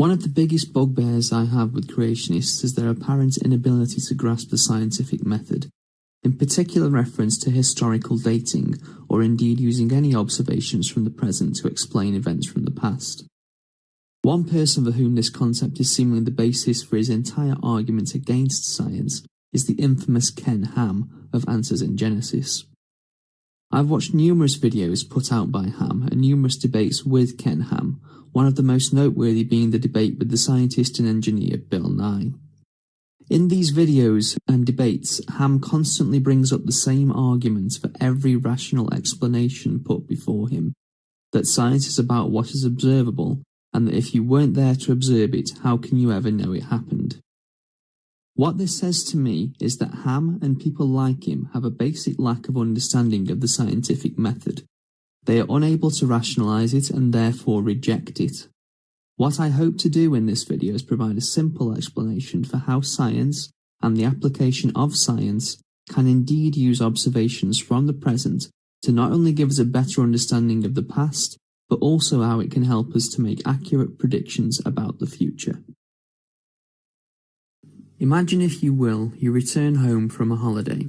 One of the biggest bugbears I have with creationists is their apparent inability to grasp the scientific method, in particular reference to historical dating, or indeed using any observations from the present to explain events from the past. One person for whom this concept is seemingly the basis for his entire argument against science is the infamous Ken Ham of Answers in Genesis. I've watched numerous videos put out by Ham and numerous debates with Ken Ham, one of the most noteworthy being the debate with the scientist and engineer Bill Nye. In these videos and debates, Ham constantly brings up the same arguments for every rational explanation put before him, that science is about what is observable, and that if you weren't there to observe it, how can you ever know it happened? What this says to me is that Ham and people like him have a basic lack of understanding of the scientific method. They are unable to rationalize it and therefore reject it. What I hope to do in this video is provide a simple explanation for how science and the application of science can indeed use observations from the present to not only give us a better understanding of the past, but also how it can help us to make accurate predictions about the future. Imagine, if you will, you return home from a holiday.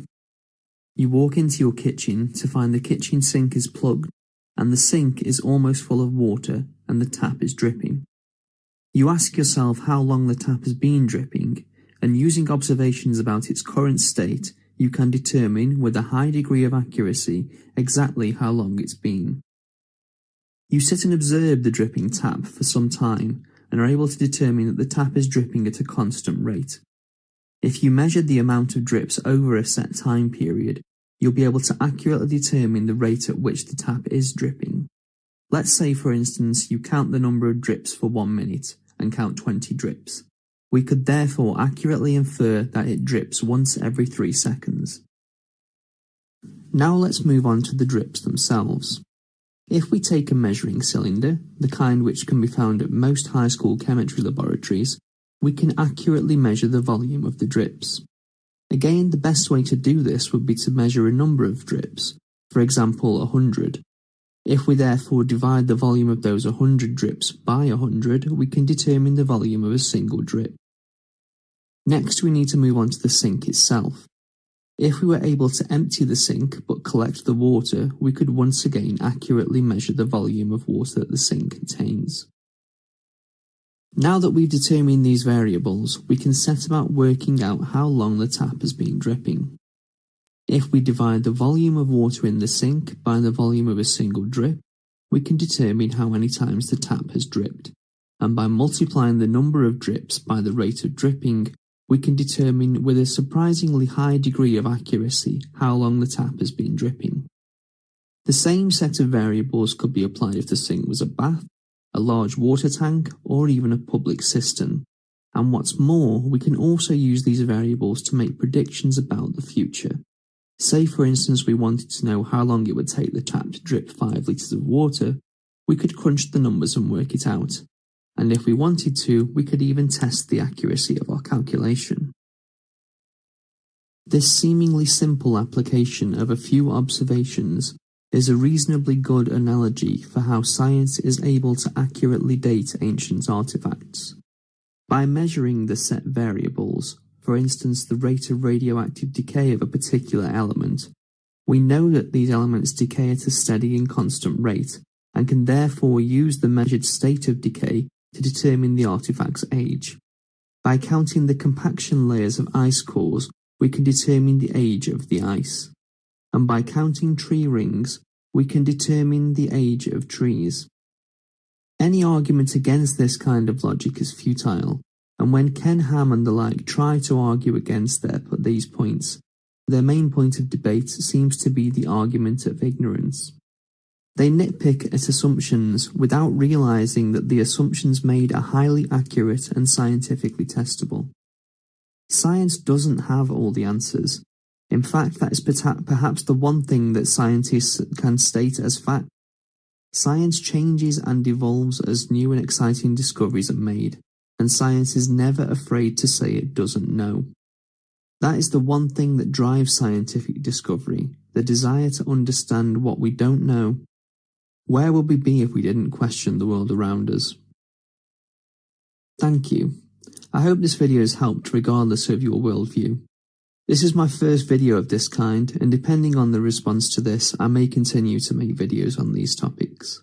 You walk into your kitchen to find the kitchen sink is plugged and the sink is almost full of water and the tap is dripping. You ask yourself how long the tap has been dripping, and using observations about its current state, you can determine with a high degree of accuracy exactly how long it's been. You sit and observe the dripping tap for some time and are able to determine that the tap is dripping at a constant rate. If you measure the amount of drips over a set time period, you'll be able to accurately determine the rate at which the tap is dripping. Let's say, for instance, you count the number of drips for 1 minute and count 20 drips. We could therefore accurately infer that it drips once every 3 seconds. Now let's move on to the drips themselves. If we take a measuring cylinder, the kind which can be found at most high school chemistry laboratories, we can accurately measure the volume of the drips. Again, the best way to do this would be to measure a number of drips, for example 100. If we therefore divide the volume of those 100 drips by 100, we can determine the volume of a single drip. Next, we need to move on to the sink itself. If we were able to empty the sink but collect the water, we could once again accurately measure the volume of water that the sink contains. Now that we've determined these variables, we can set about working out how long the tap has been dripping. If we divide the volume of water in the sink by the volume of a single drip, we can determine how many times the tap has dripped, and by multiplying the number of drips by the rate of dripping, we can determine with a surprisingly high degree of accuracy how long the tap has been dripping. The same set of variables could be applied if the sink was a bath, a large water tank, or even a public cistern. And what's more, we can also use these variables to make predictions about the future. Say, for instance, we wanted to know how long it would take the tap to drip 5 litres of water, we could crunch the numbers and work it out. And if we wanted to, we could even test the accuracy of our calculation. This seemingly simple application of a few observations is a reasonably good analogy for how science is able to accurately date ancient artifacts. By measuring the set variables, for instance the rate of radioactive decay of a particular element, we know that these elements decay at a steady and constant rate, and can therefore use the measured state of decay to determine the artifact's age. By counting the compaction layers of ice cores, we can determine the age of the ice. And by counting tree rings, we can determine the age of trees. Any argument against this kind of logic is futile, and when Ken Ham and the like try to argue against these points, their main point of debate seems to be the argument of ignorance. They nitpick at assumptions without realizing that the assumptions made are highly accurate and scientifically testable. Science doesn't have all the answers. In fact, that is perhaps the one thing that scientists can state as fact. Science changes and evolves as new and exciting discoveries are made, and science is never afraid to say it doesn't know. That is the one thing that drives scientific discovery, the desire to understand what we don't know. Where would we be if we didn't question the world around us? Thank you. I hope this video has helped regardless of your worldview. This is my first video of this kind, and depending on the response to this, I may continue to make videos on these topics.